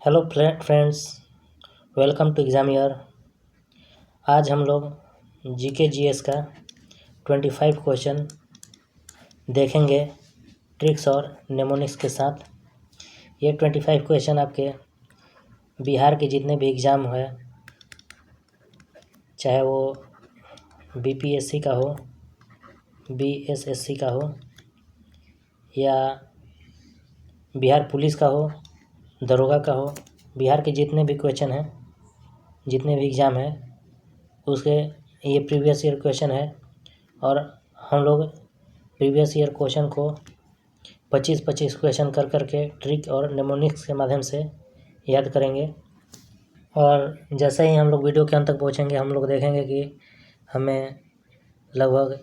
Hello friends, welcome to exam year. आज हम लोग जीके जीएस का 25 क्वेश्चन देखेंगे ट्रिक्स और नेमोनिक्स के साथ। ये 25 क्वेश्चन आपके बिहार के जितने भी एग्ज़ाम है, चाहे वो बीपीएससी का हो, बीएसएससी का हो या बिहार पुलिस का हो, दरोगा का हो, बिहार के जितने भी क्वेश्चन हैं, जितने भी एग्ज़ाम हैं, उसके ये प्रीवियस ईयर क्वेश्चन है। और हम लोग प्रीवियस ईयर क्वेश्चन को 25-25 क्वेश्चन कर करके ट्रिक और नेमोनिक्स के माध्यम से याद करेंगे। और जैसे ही हम लोग वीडियो के अंत तक पहुँचेंगे, हम लोग देखेंगे कि हमें लगभग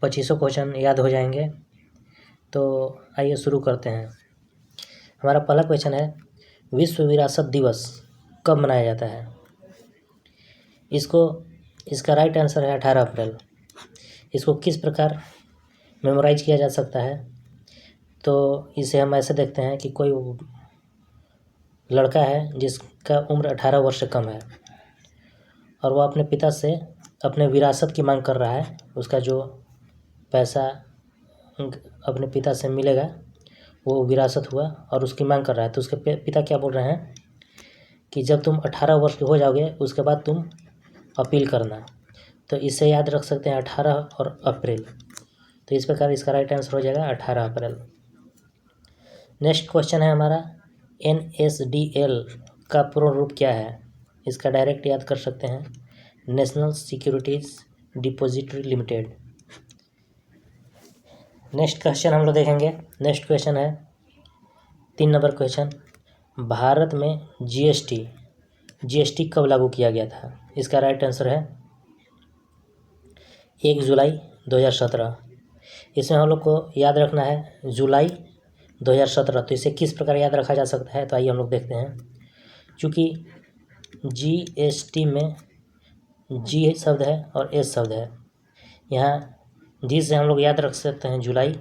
25 क्वेश्चन याद हो जाएंगे। तो आइए शुरू करते हैं। हमारा पहला क्वेश्चन है, विश्व विरासत दिवस कब मनाया जाता है? इसका राइट आंसर है 18 अप्रैल। इसको किस प्रकार मेमोराइज किया जा सकता है? तो इसे हम ऐसे देखते हैं कि कोई लड़का है जिसका उम्र 18 वर्ष से कम है और वह अपने पिता से अपने विरासत की मांग कर रहा है। उसका जो पैसा अपने पिता से मिलेगा वो विरासत हुआ और उसकी मांग कर रहा है। तो उसके पिता क्या बोल रहे हैं कि जब तुम 18 वर्ष के हो जाओगे उसके बाद तुम अपील करना। तो इसे याद रख सकते हैं 18 और अप्रैल। तो इस प्रकार इसका राइट आंसर हो जाएगा 18 अप्रैल। नेक्स्ट क्वेश्चन है हमारा, NSDL का पूर्ण रूप क्या है? इसका डायरेक्ट याद कर सकते हैं, national securities depository limited. Next question हम लोग देखेंगे। नेक्स्ट क्वेश्चन है 3 नंबर क्वेश्चन, भारत में जीएसटी कब लागू किया गया था? इसका राइट आंसर है 1 जुलाई 2017। इसमें हम लोग को याद रखना है जुलाई 2017। तो इसे किस प्रकार याद रखा जा सकता है? तो आइए हम लोग देखते हैं। चूँकि जीएसटी में जी शब्द है और एस शब्द है, यहाँ जी से हम लोग याद रख सकते हैं जुलाई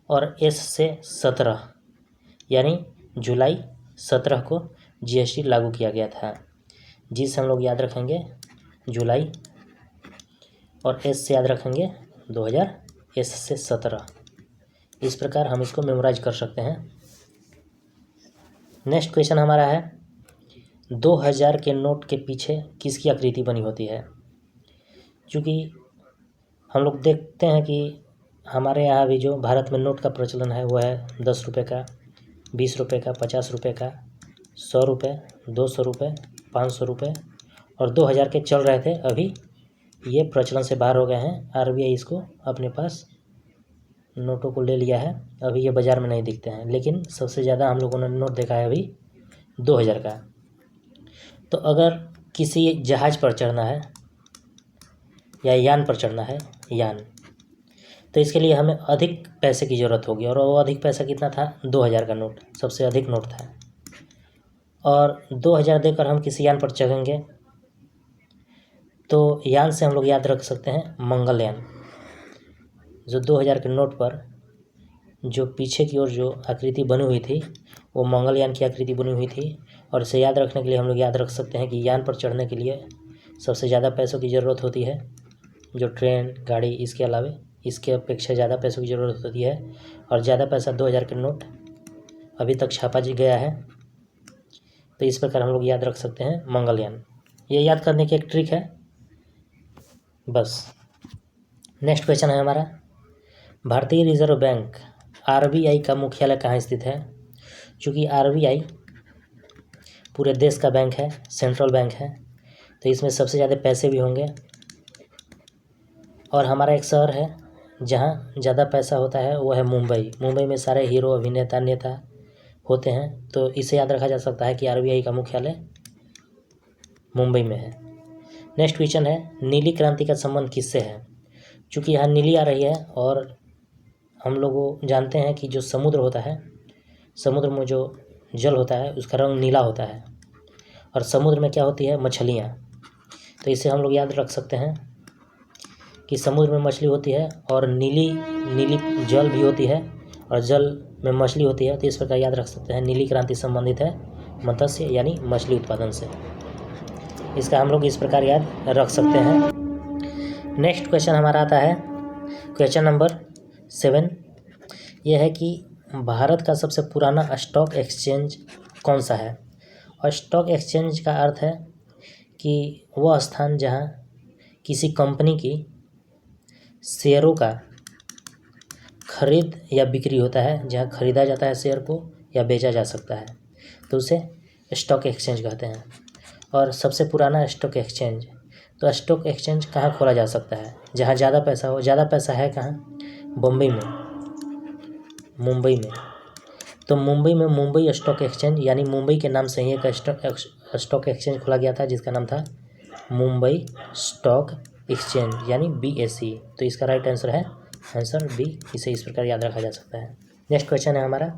और एस से 17, यानी जुलाई 17 को जीएसटी लागू किया गया था। जी से हम लोग याद रखेंगे जुलाई और एस से याद रखेंगे 2000, एस से 17। इस प्रकार हम इसको मेमोराइज कर सकते हैं। नेक्स्ट क्वेश्चन हमारा है, 2000 के नोट के पीछे किसकी आकृति बनी होती है? क्योंकि हम लोग देखते हैं कि हमारे यहाँ भी जो भारत में नोट का प्रचलन है वो है 10 रुपये का, 20 रुपये का, 50 रुपये का, 100 रुपये, 200 रुपये, 500 रुपये और 2000 के चल रहे थे। अभी ये प्रचलन से बाहर हो गए हैं। आरबीआई इसको अपने पास नोटों को ले लिया है। अभी ये बाज़ार में नहीं दिखते हैं, लेकिन सबसे ज़्यादा हम लोगों ने नोट देखा है अभी 2000 का। तो अगर किसी जहाज़ पर चढ़ना है या यान पर चढ़ना है, तो इसके लिए हमें अधिक पैसे की ज़रूरत होगी। और वो अधिक पैसा कितना था? 2000 का नोट सबसे अधिक नोट था। और 2000 देकर हम किसी यान पर चढ़ेंगे तो यान से हम लोग याद रख सकते हैं मंगलयान। जो 2000 के नोट पर जो पीछे की ओर जो आकृति बनी हुई थी वो मंगलयान की आकृति बनी हुई थी। और इसे याद रखने के लिए हम लोग याद रख सकते हैं कि यान पर चढ़ने के लिए सबसे ज़्यादा पैसों की ज़रूरत होती है। जो ट्रेन, गाड़ी, इसके अलावा इसके अपेक्षा ज़्यादा पैसों की ज़रूरत होती है। और ज़्यादा पैसा 2000 के नोट अभी तक छापा गया है। तो इस प्रकार हम लोग याद रख सकते हैं मंगलयान। ये याद करने की एक ट्रिक है बस। नेक्स्ट क्वेश्चन है हमारा, भारतीय रिजर्व बैंक आरबीआई का मुख्यालय कहाँ स्थित है? क्योंकि आरबीआई पूरे देश का बैंक है, सेंट्रल बैंक है, तो इसमें सबसे ज़्यादा पैसे भी होंगे। और हमारा एक शहर है जहाँ ज़्यादा पैसा होता है, वो है मुंबई। मुंबई में सारे हीरो, अभिनेता, नेता होते हैं। तो इसे याद रखा जा सकता है कि आरबीआई का मुख्यालय मुंबई में है। नेक्स्ट क्वेश्चन है, नीली क्रांति का संबंध किससे है? क्योंकि यहाँ नीली आ रही है और हम लोग जानते हैं कि जो समुद्र होता है, समुद्र में जो जल होता है उसका रंग नीला होता है और समुद्र में क्या होती है? मछलियाँ। तो इसे हम लोग याद रख सकते हैं कि समुद्र में मछली होती है और नीली जल भी होती है और जल में मछली होती है। तो इस प्रकार याद रख सकते हैं नीली क्रांति संबंधित है मत्स्य यानी मछली उत्पादन से। इसका हम लोग इस प्रकार याद रख सकते हैं। नेक्स्ट क्वेश्चन हमारा आता है क्वेश्चन नंबर 7। यह है कि भारत का सबसे पुराना स्टॉक एक्सचेंज कौन सा है। और स्टॉक एक्सचेंज का अर्थ है कि वह स्थान जहां किसी कंपनी की शेयरों का खरीद या बिक्री होता है, जहां खरीदा जाता है शेयर को या बेचा जा सकता है, तो उसे स्टॉक एक्सचेंज कहते हैं। और सबसे पुराना स्टॉक एक्सचेंज, तो स्टॉक एक्सचेंज कहाँ खोला जा सकता है, जहाँ ज़्यादा पैसा हो। ज़्यादा पैसा है कहाँ? बम्बई में, मुंबई में। तो मुंबई में मुंबई स्टॉक एक्सचेंज यानी मुंबई के नाम से ही एक स्टॉक एक्सचेंज खोला गया था जिसका नाम था मुंबई स्टॉक एक्सचेंज यानी BSE। तो इसका राइट आंसर है आंसर B। इसे इस प्रकार याद रखा जा सकता है। नेक्स्ट क्वेश्चन है हमारा,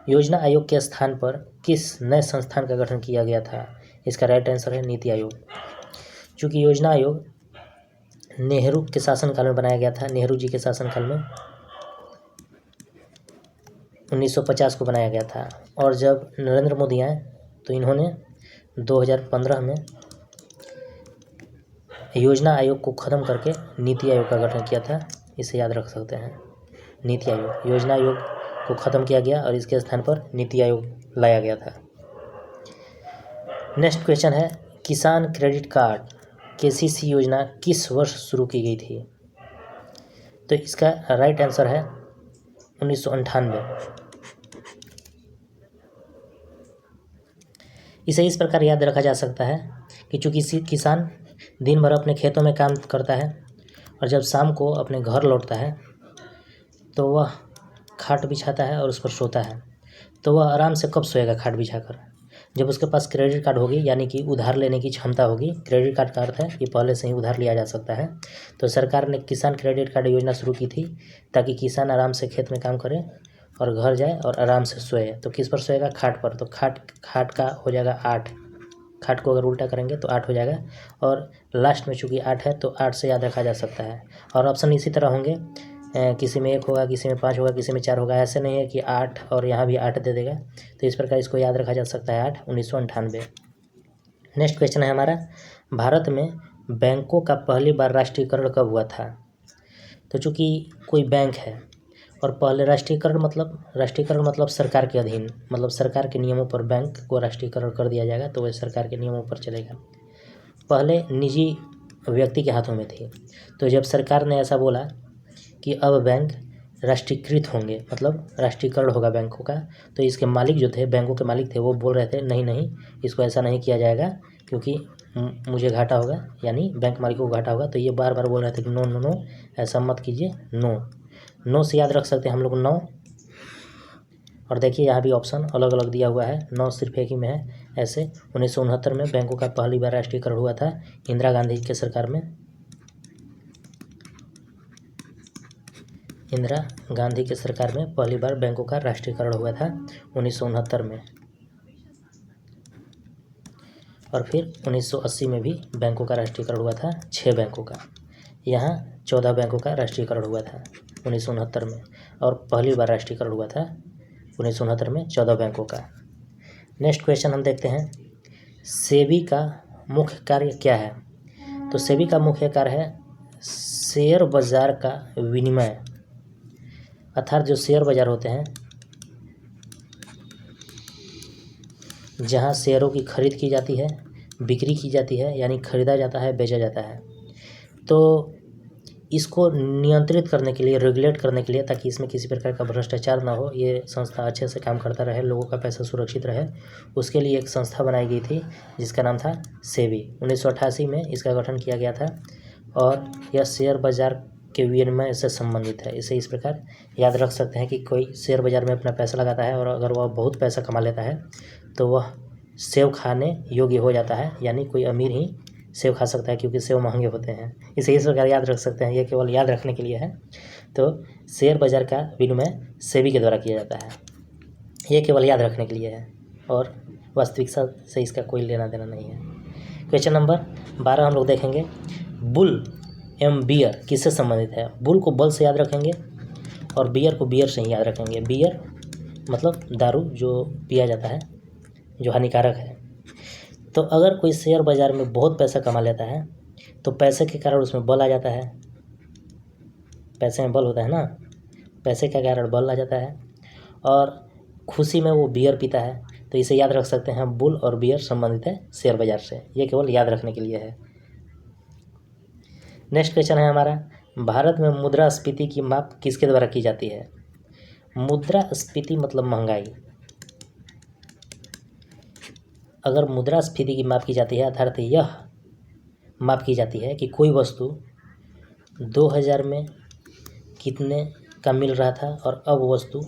योजना आयोग के स्थान पर किस नए संस्थान का गठन किया गया था। इसका राइट आंसर है नीति आयोग। चूँकि योजना आयोग नेहरू के शासनकाल में बनाया गया था, नेहरू जी के शासनकाल में 1950 को बनाया गया था। और जब नरेंद्र मोदी आए तो इन्होंने 2015 में योजना आयोग को ख़त्म करके नीति आयोग का गठन किया था। इसे याद रख सकते हैं, नीति आयोग। योजना आयोग को ख़त्म किया गया और इसके स्थान पर नीति आयोग लाया गया था। नेक्स्ट क्वेश्चन है, किसान क्रेडिट कार्ड KCC योजना किस वर्ष शुरू की गई थी। तो इसका राइट आंसर है 1998। इसे इस प्रकार याद रखा जा सकता है कि चूँकि किसान दिन भर अपने खेतों में काम करता है और जब शाम को अपने घर लौटता है तो वह खाट बिछाता है और उस पर सोता है। तो वह आराम से कब सोएगा खाट बिछाकर, जब उसके पास क्रेडिट कार्ड होगी, यानी कि उधार लेने की क्षमता होगी। क्रेडिट कार्ड का अर्थ है कि पहले से ही उधार लिया जा सकता है। तो सरकार ने किसान क्रेडिट कार्ड योजना शुरू की थी ताकि किसान आराम से खेत में काम करे और घर जाए और आराम से सोए। तो किस पर सोएगा? खाट पर। तो खाट का हो जाएगा 8। खाट को अगर उल्टा करेंगे तो 8 हो जाएगा और लास्ट में चूँकि 8 है तो 8 से याद रखा जा सकता है। और ऑप्शन इसी तरह होंगे, किसी में 1 होगा, किसी में 5 होगा, किसी में 4 होगा। ऐसे नहीं है कि 8 और यहाँ भी 8 दे देगा। तो इस प्रकार इसको याद रखा जा सकता है 8, 1998। नेक्स्ट क्वेश्चन है हमारा, भारत में बैंकों का पहली बार राष्ट्रीयकरण कब हुआ था। तो चूँकि कोई बैंक है और पहले राष्ट्रीयकरण मतलब सरकार के अधीन, मतलब सरकार के नियमों पर बैंक को राष्ट्रीयकरण कर दिया जाएगा, तो वह सरकार के नियमों पर चलेगा। पहले निजी व्यक्ति के हाथों में थी। तो जब सरकार ने ऐसा बोला कि अब बैंक राष्ट्रीयकृत होंगे, मतलब राष्ट्रीयकरण होगा बैंकों का, तो इसके मालिक जो थे, बैंकों के मालिक थे, वो बोल रहे थे नहीं, इसको ऐसा नहीं किया जाएगा क्योंकि मुझे घाटा होगा, यानी बैंक मालिकों को घाटा होगा। तो ये बार बार बोल रहे थे कि नो, ऐसा मत कीजिए, नो से याद रख सकते हैं हम लोग 9। और देखिए यहाँ भी ऑप्शन अलग अलग दिया हुआ है, 9 सिर्फ एक ही में है। ऐसे 1969 में बैंकों का पहली बार राष्ट्रीयकरण हुआ था इंदिरा गांधी के सरकार में। इंदिरा गांधी के सरकार में पहली बार बैंकों का राष्ट्रीयकरण हुआ था 1969 में। और फिर 1980 में भी बैंकों का राष्ट्रीयकरण हुआ था, 6 बैंकों का। यहाँ 14 बैंकों का राष्ट्रीयकरण हुआ था 1969 में। और पहली बार राष्ट्रीयकरण हुआ था 1969 में 14 बैंकों का। नेक्स्ट क्वेश्चन हम देखते हैं, सेबी का मुख्य कार्य क्या है। तो सेबी का मुख्य कार्य है शेयर बाजार का विनिमय, अर्थात जो शेयर बाजार होते हैं जहां शेयरों की खरीद की जाती है, बिक्री की जाती है, यानी खरीदा जाता है, बेचा जाता है। तो इसको नियंत्रित करने के लिए, रेगुलेट करने के लिए, ताकि इसमें किसी प्रकार का भ्रष्टाचार ना हो, ये संस्था अच्छे से काम करता रहे, लोगों का पैसा सुरक्षित रहे, उसके लिए एक संस्था बनाई गई थी जिसका नाम था सेबी। 1988 में इसका गठन किया गया था और यह शेयर बाजार के विनिमय से संबंधित है। इसे इस प्रकार याद रख सकते हैं कि कोई शेयर बाजार में अपना पैसा लगाता है और अगर वह बहुत पैसा कमा लेता है तो वह सेब खाने योग्य हो जाता है, यानी कोई अमीर ही सेब खा सकता है क्योंकि सेब महंगे होते हैं। इसे इस प्रकार याद रख सकते हैं, ये केवल याद रखने के लिए है। तो शेयर बाजार का विनिमय सेबी के द्वारा किया जाता है, ये केवल याद रखने के लिए है और वास्तविकता से इसका कोई लेना देना नहीं है। क्वेश्चन नंबर 12 हम लोग देखेंगे, बुल एवं बियर किससे संबंधित है। बुल को बल से याद रखेंगे और बियर को बियर से ही याद रखेंगे। बियर मतलब दारू जो पिया जाता है, जो हानिकारक है। तो अगर कोई शेयर बाज़ार में बहुत पैसा कमा लेता है तो पैसे के कारण उसमें बल आ जाता है, पैसे में बल होता है ना, पैसे के कारण बल आ जाता है और खुशी में वो बियर पीता है। तो इसे याद रख सकते हैं, बुल और बियर संबंधित है शेयर बाज़ार से, ये केवल याद रखने के लिए है। नेक्स्ट क्वेश्चन है हमारा, भारत में मुद्रास्फीति की माप किसके द्वारा की जाती है? मुद्रास्फीति मतलब महंगाई। अगर मुद्रास्फीति की माप की जाती है अर्थात यह माप की जाती है कि कोई वस्तु 2000 में कितने का मिल रहा था और अब वस्तु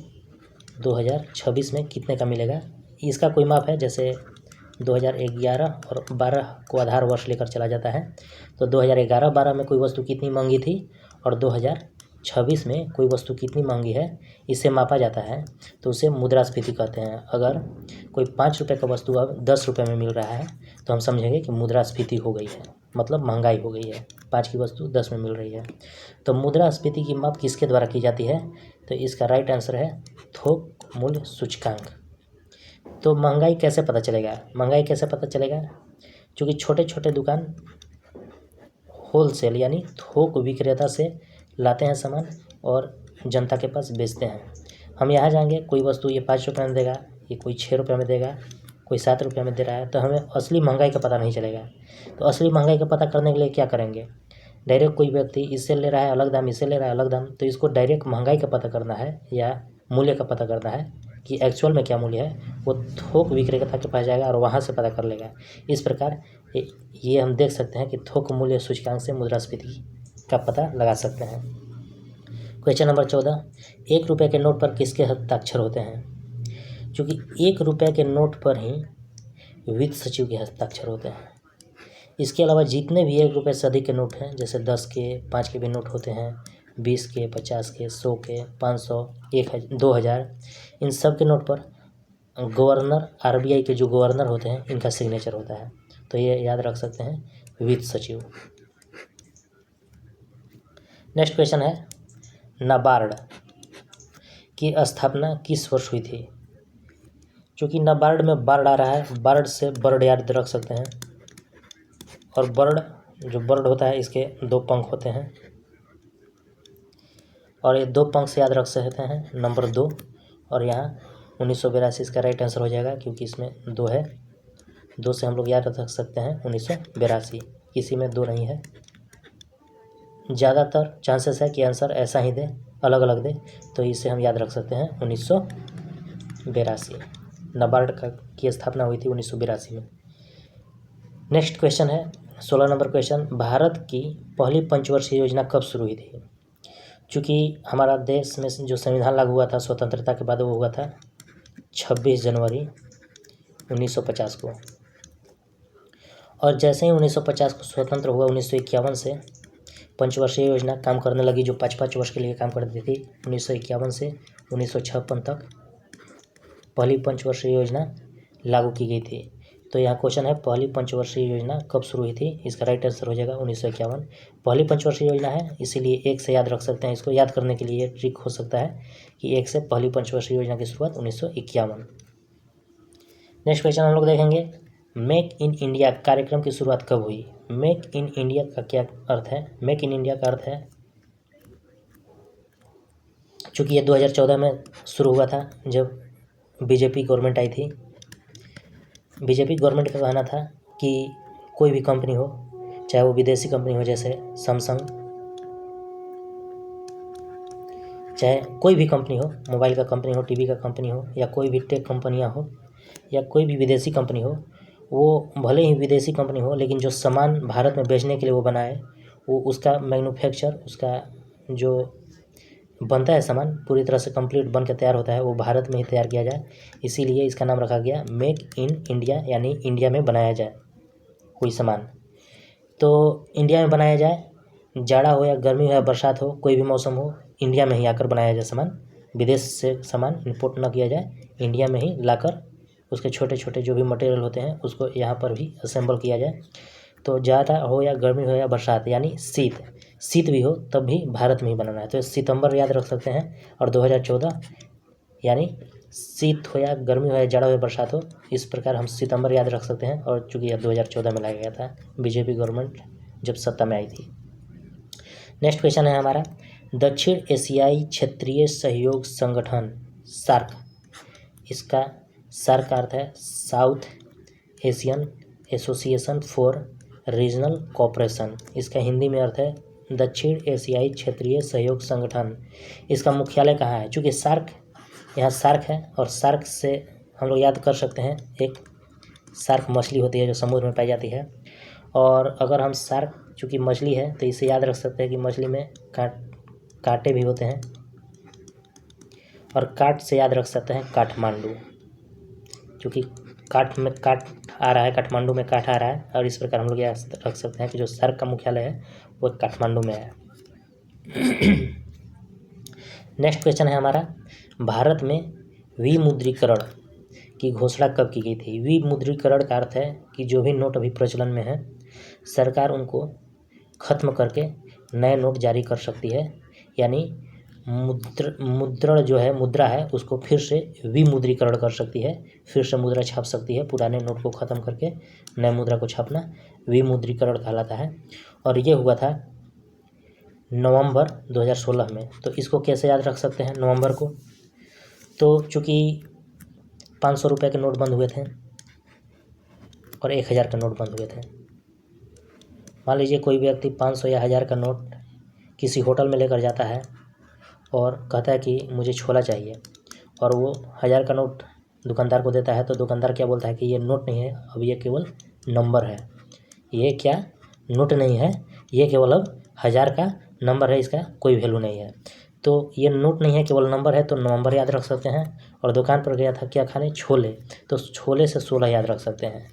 2026 में कितने का मिलेगा, इसका कोई माप है। जैसे 2011 और 12 को आधार वर्ष लेकर चला जाता है, तो 2011-12 में कोई वस्तु कितनी महंगी थी और 2026 में कोई वस्तु कितनी महंगी है, इसे मापा जाता है, तो उसे मुद्रास्फीति कहते हैं। अगर कोई 5 रुपये का वस्तु अब 10 रुपये में मिल रहा है तो हम समझेंगे कि मुद्रास्फीति हो गई है, मतलब महंगाई हो गई है, 5 की वस्तु 10 में मिल रही है। तो मुद्रास्फीति की माप किसके द्वारा की जाती है? तो इसका राइट आंसर है थोक मूल्य सूचकांक। तो महंगाई कैसे पता चलेगा? महंगाई कैसे पता चलेगा? क्योंकि छोटे छोटे दुकान होलसेल यानी थोक विक्रेता से लाते हैं सामान और जनता के पास बेचते हैं। हम यहाँ जाएंगे, कोई वस्तु ये 5 रुपये में देगा, ये कोई 6 रुपये में देगा, कोई 7 रुपये में दे रहा है, तो हमें असली महंगाई का पता नहीं चलेगा। तो असली महंगाई का पता करने के लिए क्या करेंगे? डायरेक्ट कोई व्यक्ति इससे ले रहा है अलग दाम, इससे ले रहा है अलग दाम, तो इसको डायरेक्ट महंगाई का पता करना है या मूल्य का पता करना है कि एक्चुअल में क्या मूल्य है, वो थोक विक्रेता के पास जाएगा और वहाँ से पता कर लेगा। इस प्रकार ये हम देख सकते हैं कि थोक मूल्य सूचकांक से मुद्रास्फीति का पता लगा सकते हैं। क्वेश्चन नंबर 14, 1 रुपये के नोट पर किसके हस्ताक्षर होते हैं? क्योंकि 1 रुपये के नोट पर ही वित्त सचिव के हस्ताक्षर होते हैं। इसके अलावा जितने भी 1 रुपये से अधिक के नोट हैं, जैसे 10 के 5 के भी नोट होते हैं, 20 के 50 के 100 के 500 1000 2000, इन सब के नोट पर गवर्नर, आरबीआई के जो गवर्नर होते हैं इनका सिग्नेचर होता है। तो ये याद रख सकते हैं वित्त सचिव। नेक्स्ट क्वेश्चन है, नाबार्ड की स्थापना किस वर्ष हुई थी? क्योंकि नाबार्ड में बार्ड आ रहा है, बार्ड से बर्ड याद रख सकते हैं, और बर्ड जो बर्ड होता है इसके 2 पंख होते हैं और ये 2 पंख से याद रख सकते हैं नंबर 2, और यहाँ 1982 इसका राइट आंसर हो जाएगा क्योंकि इसमें 2 है, 2 से हम लोग याद रख सकते हैं 1982, किसी में 2 नहीं है। ज़्यादातर चांसेस है कि आंसर ऐसा ही दे, अलग अलग दे, तो इसे हम याद रख सकते हैं 1982। नाबार्ड की स्थापना हुई थी 1982 में। नेक्स्ट क्वेश्चन है 16 नंबर क्वेश्चन, भारत की पहली पंचवर्षीय योजना कब शुरू हुई थी? चूँकि हमारा देश में जो संविधान लागू हुआ था स्वतंत्रता के बाद, वो हुआ था 26 जनवरी 1950 को, और जैसे ही 1950 को स्वतंत्र हुआ 1951 से पंचवर्षीय योजना काम करने लगी, जो 5-5 वर्ष के लिए काम करती थी। 1951 से 1956 तक पहली पंचवर्षीय योजना लागू की गई थी। तो यहाँ क्वेश्चन है पहली पंचवर्षीय योजना कब शुरू हुई थी? इसका राइट आंसर हो जाएगा 1951। पहली पंचवर्षीय योजना है इसीलिए 1 से याद रख सकते हैं। इसको याद करने के लिए ट्रिक हो सकता है कि 1 से पहली पंचवर्षीय योजना की शुरुआत 1951। नेक्स्ट क्वेश्चन हम लोग देखेंगे, मेक इन इंडिया कार्यक्रम की शुरुआत कब हुई? मेक इन इंडिया का क्या अर्थ है? मेक इन इंडिया का अर्थ है, चूँकि ये 2014 में शुरू हुआ था जब बीजेपी गवर्नमेंट आई थी। बीजेपी गवर्नमेंट का कहना था कि कोई भी कंपनी हो, चाहे वो विदेशी कंपनी हो जैसे सैमसंग, चाहे कोई भी कंपनी हो, मोबाइल का कंपनी हो, टीवी का कंपनी हो, या कोई भी टेक कंपनियां हो, या कोई भी विदेशी कंपनी हो, वो भले ही विदेशी कंपनी हो लेकिन जो सामान भारत में बेचने के लिए वो बनाए, वो उसका मैन्युफैक्चर, उसका जो बनता है सामान पूरी तरह से कंप्लीट बन के तैयार होता है, वो भारत में ही तैयार किया जाए। इसीलिए इसका नाम रखा गया मेक इन इंडिया, यानी इंडिया में बनाया जाए कोई सामान। तो इंडिया में बनाया जाए, जाड़ा हो या गर्मी हो या बरसात हो, कोई भी मौसम हो, इंडिया में ही आकर बनाया जाए सामान, विदेश से सामान इंपोर्ट न किया जाए, इंडिया में ही लाकर उसके छोटे छोटे जो भी मटेरियल होते हैं उसको यहाँ पर भी असेंबल किया जाए। तो ज़्यादा हो या गर्मी हो या बरसात, यानी शीत भी हो तब भी भारत में ही बनाना है। तो सितंबर याद रख सकते हैं, और 2014 यानी शीत हो या गर्मी हो या जाड़ा हो या बरसात हो, इस प्रकार हम सितंबर याद रख सकते हैं। और चूँकि यह 2014 में लाया गया था, बीजेपी गवर्नमेंट जब सत्ता में आई थी। नेक्स्ट क्वेश्चन है हमारा, दक्षिण एशियाई क्षेत्रीय सहयोग संगठन सार्क, इसका सार्क का अर्थ है south Asian association for regional cooperation. इसका हिंदी में अर्थ है दक्षिण एशियाई क्षेत्रीय सहयोग संगठन। इसका मुख्यालय कहाँ है? चूँकि सार्क, यहाँ सार्क है और सार्क से हम लोग याद कर सकते हैं, एक सार्क मछली होती है जो समुद्र में पाई जाती है। और अगर हम सार्क, चूँकि मछली है तो इसे याद रख सकते हैं कि मछली में कांटे भी होते हैं। और काट से याद रख सकते हैं काठमांडू, क्योंकि काठ में काठ आ रहा है, काठमांडू में काठ आ रहा है। और इस प्रकार हम लोग याद रख सकते हैं कि जो सार्क का मुख्यालय है वो काठमांडू में है। नेक्स्ट क्वेश्चन है हमारा, भारत में विमुद्रीकरण की घोषणा कब की गई थी? विमुद्रीकरण का अर्थ है कि जो भी नोट अभी प्रचलन में है, सरकार उनको खत्म करके नए नोट जारी कर सकती है। यानी मुद्रण जो है, मुद्रा है, उसको फिर से विमुद्रीकरण कर सकती है, फिर से मुद्रा छाप सकती है। पुराने नोट को ख़त्म करके नए मुद्रा को छापना विमुद्रीकरण कहलाता है। और ये हुआ था नवंबर 2016 में। तो इसको कैसे याद रख सकते हैं नवंबर को? तो चूँकि 500 रुपये के नोट बंद हुए थे और 1000 के नोट बंद हुए थे। मान लीजिए कोई व्यक्ति 500 या 1000 का नोट किसी होटल में लेकर जाता है और कहता है कि मुझे छोला चाहिए, और वो 1000 का नोट दुकानदार को देता है। तो दुकानदार क्या बोलता है कि ये नोट नहीं है, अब ये केवल नंबर है। ये क्या नोट नहीं है, ये केवल अब 1000 का नंबर है, इसका कोई वैल्यू नहीं है। तो ये नोट नहीं है, केवल नंबर है, तो नवंबर याद रख सकते हैं। और दुकान पर गया था क्या खाने? छोले, तो छोले से 16 याद रख सकते हैं।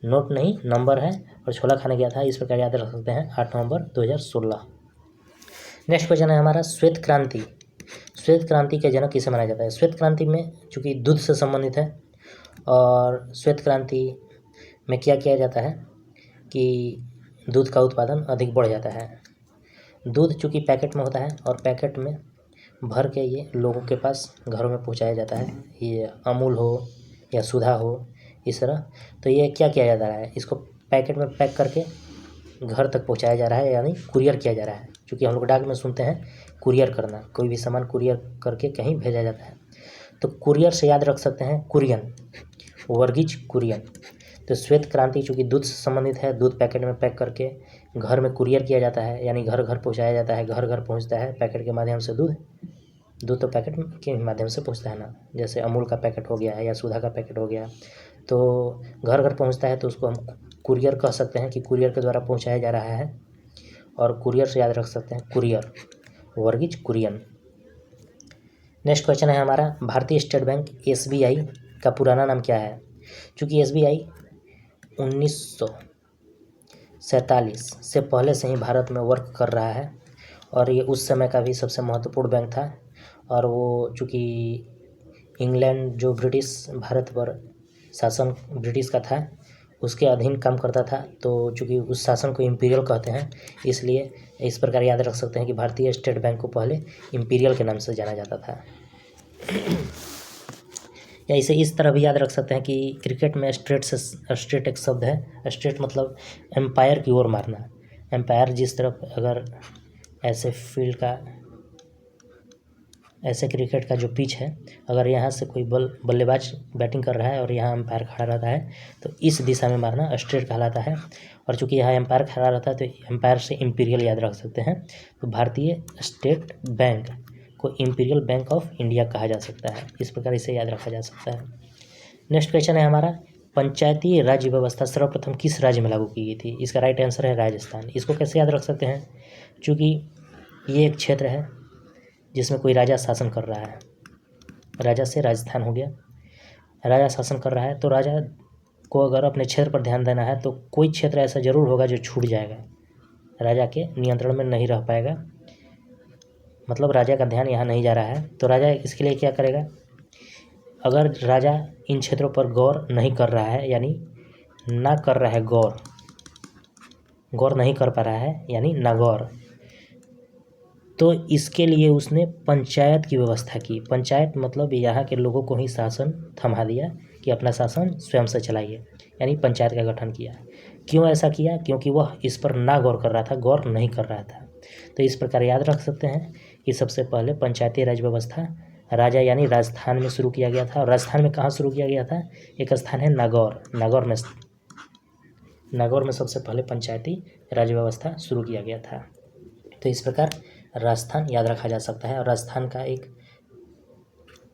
नोट नहीं, नंबर है, और छोला खाने गया था, इस प्रकार याद रख सकते हैं 8 नवंबर 2016। नेक्स्ट क्वेश्चन है हमारा, श्वेत क्रांति। श्वेत क्रांति का जनक किसे माना जाता है? श्वेत क्रांति में चूँकि दूध से संबंधित है, और श्वेत क्रांति में क्या किया जाता है कि दूध का उत्पादन अधिक बढ़ जाता है। दूध चूँकि पैकेट में होता है और पैकेट में भर के ये लोगों के पास घरों में पहुंचाया जाता है, ये अमूल हो या सुधा हो, इस तरह। तो ये क्या किया जा रहा है, इसको पैकेट में पैक करके घर तक पहुंचाया जा रहा है, यानी कुरियर किया जा रहा है। क्योंकि हम लोग डाक में सुनते हैं कुरियर करना, कोई भी सामान कुरियर करके कहीं भेजा जाता है। तो कुरियर से याद रख सकते हैं कुरियन, वर्गीज कुरियन। तो श्वेत क्रांति चूँकि दूध से संबंधित है, दूध पैकेट में पैक करके घर में कुरियर किया जाता है, यानी घर घर पहुंचाया जाता है, घर घर पहुंचता है पैकेट के माध्यम से। दूध तो पैकेट के माध्यम से पहुंचता है ना, जैसे अमूल का पैकेट हो गया है या सुधा का पैकेट हो गया, तो घर घर पहुंचता है, तो उसको हम कुरियर कह सकते हैं कि कुरियर के द्वारा पहुंचाया जा रहा है। और कुरियर से याद रख सकते हैं courier, Verghese Kurien. Next question है हमारा, भारतीय स्टेट बैंक SBI का पुराना नाम क्या है? चूँकि SBI 1947 से पहले से ही भारत में वर्क कर रहा है, और ये उस समय का भी सबसे महत्वपूर्ण बैंक था। और वो चूँकि इंग्लैंड जो ब्रिटिश भारत पर शासन ब्रिटिश का था, उसके अधीन काम करता था। तो चूँकि उस शासन को इम्पीरियल कहते हैं, इसलिए इस प्रकार याद रख सकते हैं कि भारतीय स्टेट बैंक को पहले इम्पीरियल के नाम से जाना जाता था। या इसे इस तरह भी याद रख सकते हैं कि क्रिकेट में स्ट्रेट एक शब्द है। स्ट्रेट मतलब एम्पायर की ओर मारना। एम्पायर जिस तरफ, अगर ऐसे फील्ड का, ऐसे क्रिकेट का जो पिच है, अगर यहाँ से कोई बल्लेबाज बैटिंग कर रहा है और यहाँ एम्पायर खड़ा रहता है, तो इस दिशा में मारना स्ट्रेट कहलाता है। और चूँकि यहाँ एम्पायर खड़ा रहता है, तो एम्पायर से इम्पीरियल याद रख सकते हैं। तो भारतीय स्टेट बैंक को इम्पीरियल बैंक ऑफ इंडिया कहा जा सकता है, इस प्रकार इसे याद रखा जा सकता है। नेक्स्ट क्वेश्चन है हमारा, पंचायती राज्य व्यवस्था सर्वप्रथम किस राज्य में लागू की गई थी? इसका राइट आंसर है राजस्थान। इसको कैसे याद रख सकते हैं? चूँकि ये एक क्षेत्र है जिसमें कोई राजा शासन कर रहा है, राजा से राजस्थान हो गया, राजा शासन कर रहा है, तो राजा को अगर अपने क्षेत्र पर ध्यान देना है, तो कोई क्षेत्र ऐसा ज़रूर होगा जो छूट जाएगा, राजा के नियंत्रण में नहीं रह पाएगा, मतलब राजा का ध्यान यहाँ नहीं जा रहा है। तो राजा इसके लिए क्या करेगा? अगर राजा इन क्षेत्रों पर गौर नहीं कर रहा है, यानी ना कर रहा है, गौर नहीं कर पा रहा है, यानी नागौर, तो इसके लिए उसने पंचायत की व्यवस्था की। पंचायत मतलब यहाँ के लोगों को ही शासन थमा दिया कि अपना शासन स्वयं से चलाइए, यानी पंचायत का गठन किया। क्यों ऐसा किया? क्योंकि वह इस पर ना गौर कर रहा था, गौर नहीं कर रहा था। तो इस प्रकार याद रख सकते हैं कि सबसे पहले पंचायती राज व्यवस्था राजा यानी राजस्थान में शुरू किया गया था। और राजस्थान में कहाँ शुरू किया गया था? एक स्थान है नागौर। नागौर में सबसे पहले पंचायती राज व्यवस्था शुरू किया गया था। तो इस प्रकार राजस्थान याद रखा जा सकता है। और राजस्थान का एक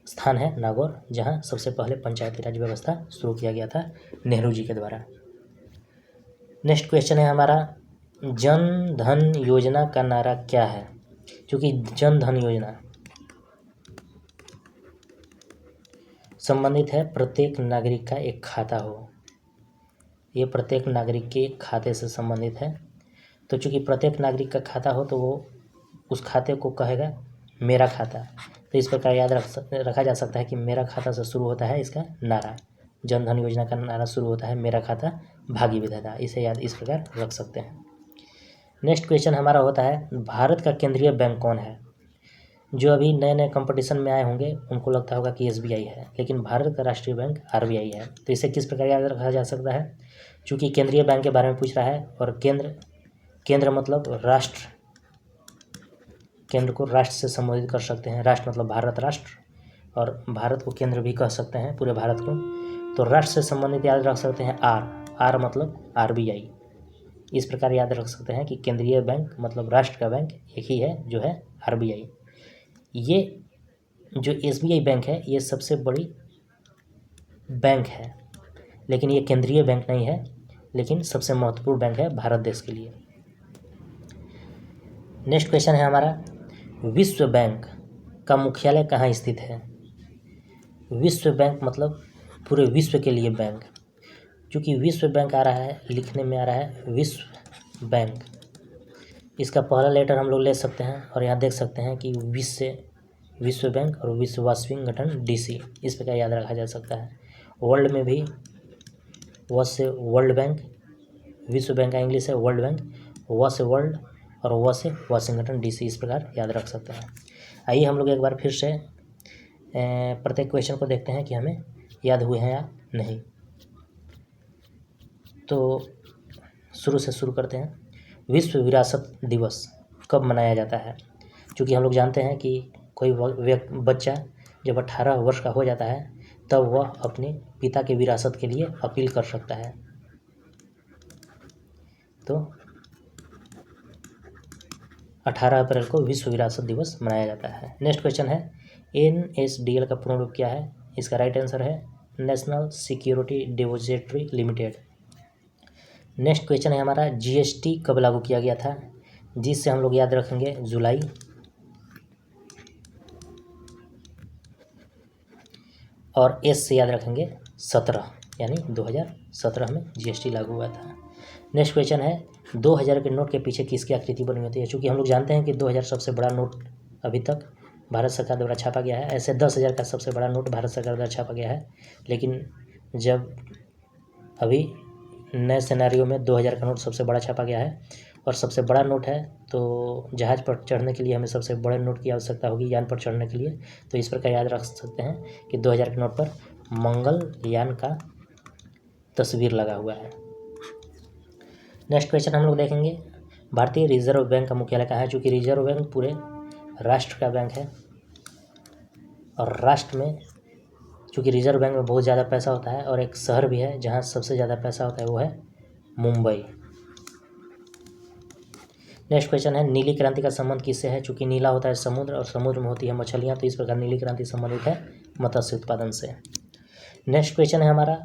स्थान है नागौर, जहाँ सबसे पहले पंचायती राज व्यवस्था शुरू किया गया था नेहरू जी के द्वारा। नेक्स्ट क्वेश्चन है हमारा, जन धन योजना का नारा क्या है? क्योंकि जन धन योजना संबंधित है प्रत्येक नागरिक का एक खाता हो। ये प्रत्येक नागरिक के खाते से संबंधित है। तो चूंकि प्रत्येक नागरिक का खाता हो तो वो उस खाते को कहेगा मेरा खाता। तो इस प्रकार याद रखा जा सकता है कि मेरा खाता से शुरू होता है इसका नारा। जन धन योजना का नारा शुरू होता है मेरा खाता भागी विधाता। इसे याद इस प्रकार रख सकते हैं। नेक्स्ट क्वेश्चन हमारा होता है, भारत का केंद्रीय बैंक कौन है? जो अभी नए नए कंपटीशन में आए होंगे उनको लगता होगा कि SBI है, लेकिन भारत का राष्ट्रीय बैंक RBI है। तो इसे किस प्रकार याद रखा जा सकता है? चूँकि केंद्रीय बैंक के बारे में पूछ रहा है और केंद्र मतलब राष्ट्र, केंद्र को राष्ट्र से संबोधित कर सकते हैं। राष्ट्र मतलब भारत राष्ट्र, और भारत को केंद्र भी कह सकते हैं, पूरे भारत को। तो राष्ट्र से संबंधित याद रख सकते हैं आर मतलब RBI। इस प्रकार याद रख सकते हैं कि केंद्रीय बैंक मतलब राष्ट्र का बैंक एक ही है जो है RBI। ये जो SBI बैंक है ये सबसे बड़ी बैंक है, लेकिन ये केंद्रीय बैंक नहीं है, लेकिन सबसे महत्वपूर्ण बैंक है भारत देश के लिए। नेक्स्ट क्वेश्चन है हमारा, विश्व बैंक का मुख्यालय कहाँ स्थित है? विश्व बैंक मतलब पूरे विश्व के लिए बैंक। क्योंकि विश्व बैंक आ रहा है, लिखने में आ रहा है विश्व बैंक। इसका पहला लेटर हम लोग ले सकते हैं और यहाँ देख सकते हैं कि विश्व बैंक और विश्व वास्तविक गठन DC। इस प्रकार याद रखा जा सकता है। वर्ल्ड में भी व से वर्ल्ड बैंक, विश्व बैंक का इंग्लिश है वर्ल्ड बैंक, व से वर्ल्ड और व से वाशिंगटन DC। इस प्रकार याद रख सकते हैं। आइए हम लोग एक बार फिर से प्रत्येक क्वेश्चन को देखते हैं कि हमें याद हुए हैं या नहीं। तो शुरू से शुरू करते हैं। विश्व विरासत दिवस कब मनाया जाता है? क्योंकि हम लोग जानते हैं कि कोई बच्चा जब 18 वर्ष का हो जाता है तब वह अपने पिता के विरासत के लिए अपील कर सकता है। तो 18 अप्रैल को विश्व विरासत दिवस मनाया जाता है। नेक्स्ट क्वेश्चन है, NSDL का पूर्ण रूप क्या है? इसका राइट आंसर है national security depository limited. Next question है हमारा, GST कब लागू किया गया था? जिससे हम लोग याद रखेंगे जुलाई, और S से याद रखेंगे 17, यानी 2017 में GST लागू हुआ था। नेक्स्ट क्वेश्चन है, 2000 के नोट के पीछे किसकी आकृति बनी होती है? क्योंकि हम लोग जानते हैं कि 2000 सबसे बड़ा नोट अभी तक भारत सरकार द्वारा छापा गया है। ऐसे 10,000 का सबसे बड़ा नोट भारत सरकार द्वारा छापा गया है, लेकिन जब अभी नए सिनेरियो में 2000 का नोट सबसे बड़ा छापा गया है और सबसे बड़ा नोट है, तो जहाज़ पर चढ़ने के लिए हमें सबसे बड़े नोट की आवश्यकता होगी यान पर चढ़ने के लिए। तो इस प्रकार याद रख सकते हैं कि 2000 के नोट पर मंगलयान का तस्वीर लगा हुआ है। नेक्स्ट क्वेश्चन हम लोग देखेंगे, भारतीय रिजर्व बैंक का मुख्यालय कहाँ है? चूँकि रिजर्व बैंक पूरे राष्ट्र का बैंक है, और राष्ट्र में चूँकि रिजर्व बैंक में बहुत ज़्यादा पैसा होता है, और एक शहर भी है जहाँ सबसे ज़्यादा पैसा होता है, वो है मुंबई। नेक्स्ट क्वेश्चन है, नीली क्रांति का संबंध किससे है? चूँकि नीला होता है समुद्र और समुद्र में होती है मछलियाँ, तो इस प्रकार नीली क्रांति संबंधित है मत्स्य उत्पादन से। नेक्स्ट क्वेश्चन है हमारा,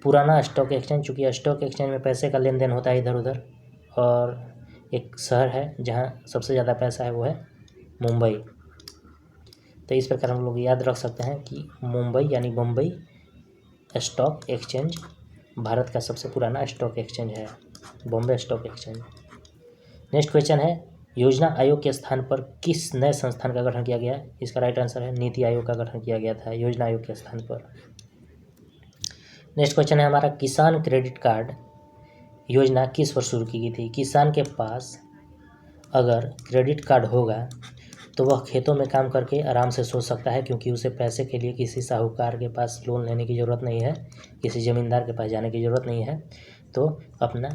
पुराना स्टॉक एक्सचेंज। चूँकि स्टॉक एक्सचेंज में पैसे का लेन देन होता है इधर उधर, और एक शहर है जहाँ सबसे ज़्यादा पैसा है, वो है मुंबई। तो इस प्रकार हम लोग याद रख सकते हैं कि मुंबई यानी बम्बई स्टॉक एक्सचेंज भारत का सबसे पुराना स्टॉक एक्सचेंज है, Bombay stock exchange. Next question है, योजना आयोग के स्थान पर किस नए संस्थान का गठन किया गया? इसका राइट आंसर है नीति आयोग का गठन किया गया था योजना आयोग के स्थान पर। नेक्स्ट क्वेश्चन है हमारा, किसान क्रेडिट कार्ड योजना किस वर्ष शुरू की गई थी? किसान के पास अगर क्रेडिट कार्ड होगा तो वह खेतों में काम करके आराम से सो सकता है, क्योंकि उसे पैसे के लिए किसी साहूकार के पास लोन लेने की ज़रूरत नहीं है, किसी ज़मींदार के पास जाने की ज़रूरत नहीं है। तो अपना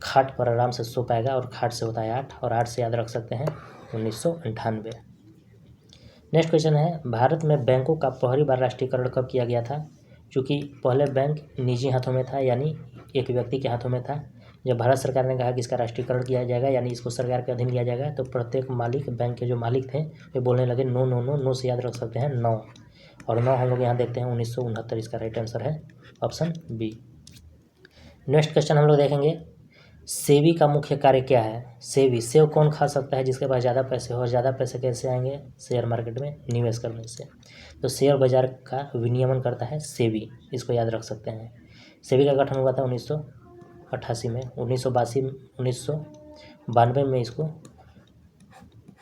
खाट पर आराम से सो पाएगा, और खाट से होता है 8, और 8 से याद रख सकते हैं 1998। नेक्स्ट क्वेश्चन है, भारत में बैंकों का पहली बार राष्ट्रीयकरण कब किया गया था? चूँकि पहले बैंक निजी हाथों में था, यानी एक व्यक्ति के हाथों में था। जब भारत सरकार ने कहा कि इसका राष्ट्रीयकरण किया जाएगा, यानी इसको सरकार के अधीन लिया जाएगा, तो प्रत्येक मालिक, बैंक के जो मालिक थे, वे बोलने लगे नो नो नो। नो से याद रख सकते हैं 9, और 9 हम लोग यहाँ देखते हैं 1969। इसका राइट आंसर है ऑप्शन बी। नेक्स्ट क्वेश्चन हम लोग देखेंगे, सेबी का मुख्य कार्य क्या है? सेबी, सेब कौन खा सकता है जिसके पास ज़्यादा पैसे हो? और ज़्यादा पैसे कैसे आएंगे? शेयर मार्केट में निवेश करने से। तो शेयर बाजार का विनियमन करता है सेबी, इसको याद रख सकते हैं। सेबी का गठन हुआ था 1988 में, 1992 में इसको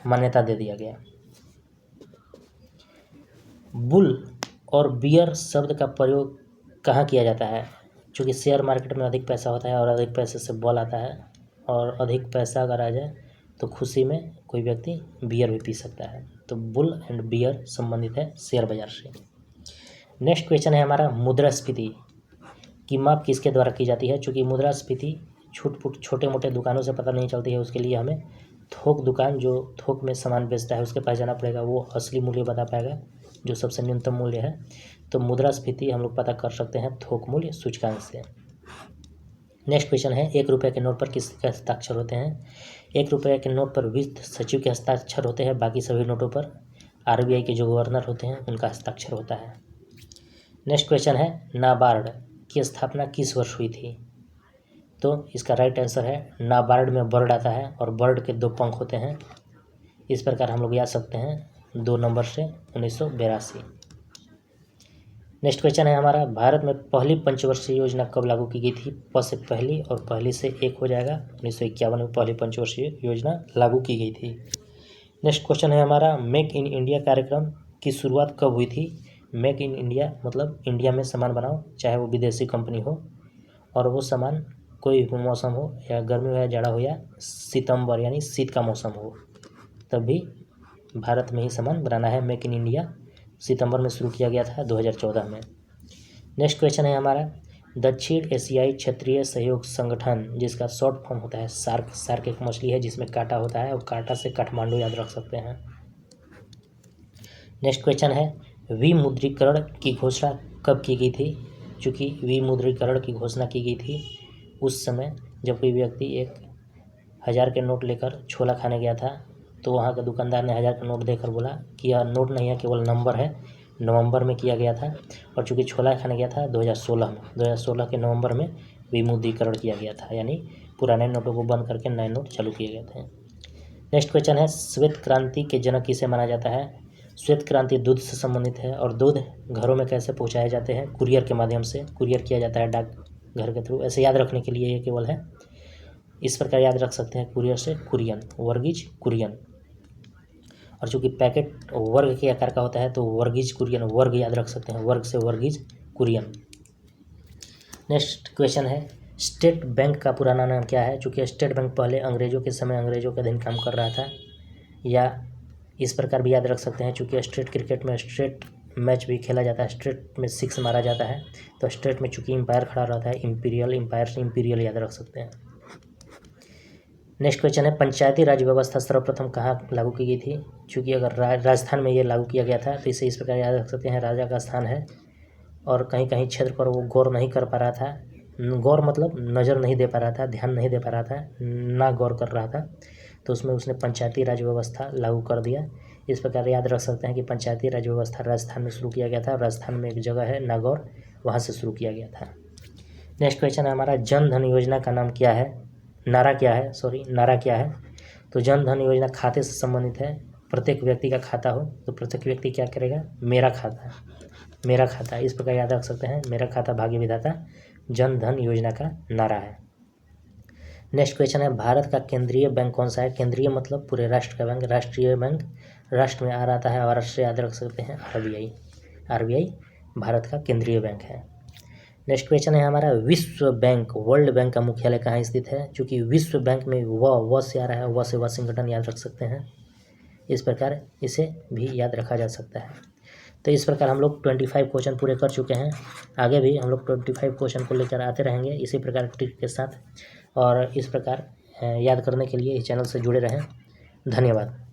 मान्यता दे दिया गया। बुल और बियर शब्द का प्रयोग कहाँ किया जाता है? चूँकि शेयर मार्केट में अधिक पैसा होता है, और अधिक पैसे से बॉल आता है, और अधिक पैसा अगर आ जाए तो खुशी में कोई व्यक्ति बियर भी पी सकता है। तो बुल एंड बियर संबंधित है शेयर बाजार से। नेक्स्ट क्वेश्चन है हमारा, मुद्रास्फीति की माप किसके द्वारा की जाती है? चूँकि मुद्रास्फीति छोटे मोटे दुकानों से पता नहीं चलती है, उसके लिए हमें थोक दुकान, जो थोक में सामान बेचता है, उसके पास जाना पड़ेगा। वो असली मूल्य बता पाएगा, जो सबसे न्यूनतम मूल्य है। तो मुद्रास्फीति हम लोग पता कर सकते हैं थोक मूल्य सूचकांक से। नेक्स्ट क्वेश्चन है, 1 रुपये के नोट पर किसके हस्ताक्षर होते हैं? 1 रुपये के नोट पर वित्त सचिव के हस्ताक्षर होते हैं, बाकी सभी नोटों पर RBI के जो गवर्नर होते हैं उनका हस्ताक्षर होता है। नेक्स्ट क्वेश्चन है, नाबार्ड की स्थापना किस वर्ष हुई थी? तो इसका राइट आंसर है, नाबार्ड में बर्ड आता है, और बर्ड के 2 पंख होते हैं। इस प्रकार हम लोग याद सकते हैं 2 नंबर से 1982। नेक्स्ट क्वेश्चन है हमारा, भारत में पहली पंचवर्षीय योजना कब लागू की गई थी? प से पहली और पहली से 1 हो जाएगा। 1951 में पहली पंचवर्षीय योजना लागू की गई थी। नेक्स्ट क्वेश्चन है हमारा, मेक इन इंडिया कार्यक्रम की शुरुआत कब हुई थी? मेक इन इंडिया मतलब इंडिया में सामान बनाओ, चाहे वो विदेशी कंपनी हो, और वो सामान कोई भी मौसम हो, या गर्मी हो या जाड़ा हो, या सितंबर यानी शीत का मौसम हो, तब भी भारत में ही सामान बनाना है। मेक इन इंडिया सितंबर में शुरू किया गया था 2014 में। नेक्स्ट क्वेश्चन है हमारा, दक्षिण एशियाई क्षेत्रीय सहयोग संगठन, जिसका शॉर्ट फॉर्म होता है सार्क। सार्क एक मछली है जिसमें कांटा होता है, और कांटा से काठमांडू याद रख सकते हैं। नेक्स्ट क्वेश्चन है, विमुद्रीकरण की घोषणा कब की गई थी? चूँकि विमुद्रीकरण की घोषणा की गई थी उस समय जब कोई व्यक्ति 1000 के नोट लेकर छोला खाने गया था, तो वहाँ के दुकानदार ने 1000 का नोट देकर बोला कि यह नोट नहीं है, केवल नंबर है। नवंबर में किया गया था, और चूँकि छोला खाने गया था 2016 में, 2016 के नवंबर में विमुद्रीकरण किया गया था, यानी पुराने नोटों को बंद करके नए नोट चालू किए गए थे। नेक्स्ट क्वेश्चन है, श्वेत क्रांति के जनक किसे माना जाता है? श्वेत क्रांति दूध से संबंधित है, और दूध घरों में कैसे पहुँचाए जाते हैं? कुरियर के माध्यम से। कुरियर किया जाता है डाक घर के थ्रू। ऐसे याद रखने के लिए ये केवल है, इस प्रकार याद रख सकते हैं, कुरियर से कुरियन, वर्गीज कुरियन। और चूँकि पैकेट वर्ग के आकार का होता है, तो वर्गीज कुरियन, वर्ग याद रख सकते हैं, वर्ग से वर्गीज कुरियन। नेक्स्ट क्वेश्चन है, स्टेट बैंक का पुराना नाम क्या है? चूँकि स्टेट बैंक पहले अंग्रेजों के समय अंग्रेजों के अधीन काम कर रहा था, या इस प्रकार भी याद रख सकते हैं, चूँकि स्टेट क्रिकेट में स्ट्रेट मैच भी खेला जाता है, स्ट्रेट में 6 मारा जाता है, तो स्ट्रेट में चूँकि एम्पायर खड़ा रहता है, इम्पीरियल, एम्पायर से इम्पीरियल याद रख सकते हैं। नेक्स्ट क्वेश्चन है, पंचायती राज व्यवस्था सर्वप्रथम कहाँ लागू की गई थी? चूँकि अगर राजस्थान में ये लागू किया गया था, तो इसे इस प्रकार याद रख सकते हैं, राजा का स्थान है, और कहीं कहीं क्षेत्र पर वो गौर नहीं कर पा रहा था। गौर मतलब नज़र नहीं दे पा रहा था, ध्यान नहीं दे पा रहा था, ना गौर कर रहा था, तो उसमें उसने पंचायती राज व्यवस्था लागू कर दिया। इस प्रकार याद रख सकते हैं कि पंचायती राज व्यवस्था राजस्थान में शुरू किया गया था। राजस्थान में एक जगह है नागौर, वहाँ से शुरू किया गया था। नेक्स्ट क्वेश्चन है हमारा, जन धन योजना का नाम क्या है? नारा क्या है? तो जन धन योजना खाते से संबंधित है। प्रत्येक व्यक्ति का खाता हो, तो प्रत्येक व्यक्ति क्या करेगा? मेरा खाता, इस प्रकार याद रख सकते हैं, मेरा खाता भाग्य विधाता जन धन योजना का नारा है। नेक्स्ट क्वेश्चन है, भारत का केंद्रीय बैंक कौन सा है? केंद्रीय मतलब पूरे राष्ट्र का बैंक, राष्ट्रीय बैंक राष्ट्र में आता है, और राष्ट्र याद रख सकते हैं RBI भारत का केंद्रीय बैंक है। नेक्स्ट क्वेश्चन है हमारा, विश्व बैंक, वर्ल्ड बैंक का मुख्यालय कहाँ स्थित है? चूँकि विश्व बैंक में व से आ रहा है, व से वाशिंगटन याद रख सकते हैं। इस प्रकार इसे भी याद रखा जा सकता है। तो इस प्रकार हम लोग 25 क्वेश्चन पूरे कर चुके हैं। आगे भी हम लोग 25 क्वेश्चन को लेकर आते रहेंगे इसी प्रकार की ट्रिक के साथ, और इस प्रकार याद करने के लिए इस चैनल से जुड़े रहें। धन्यवाद।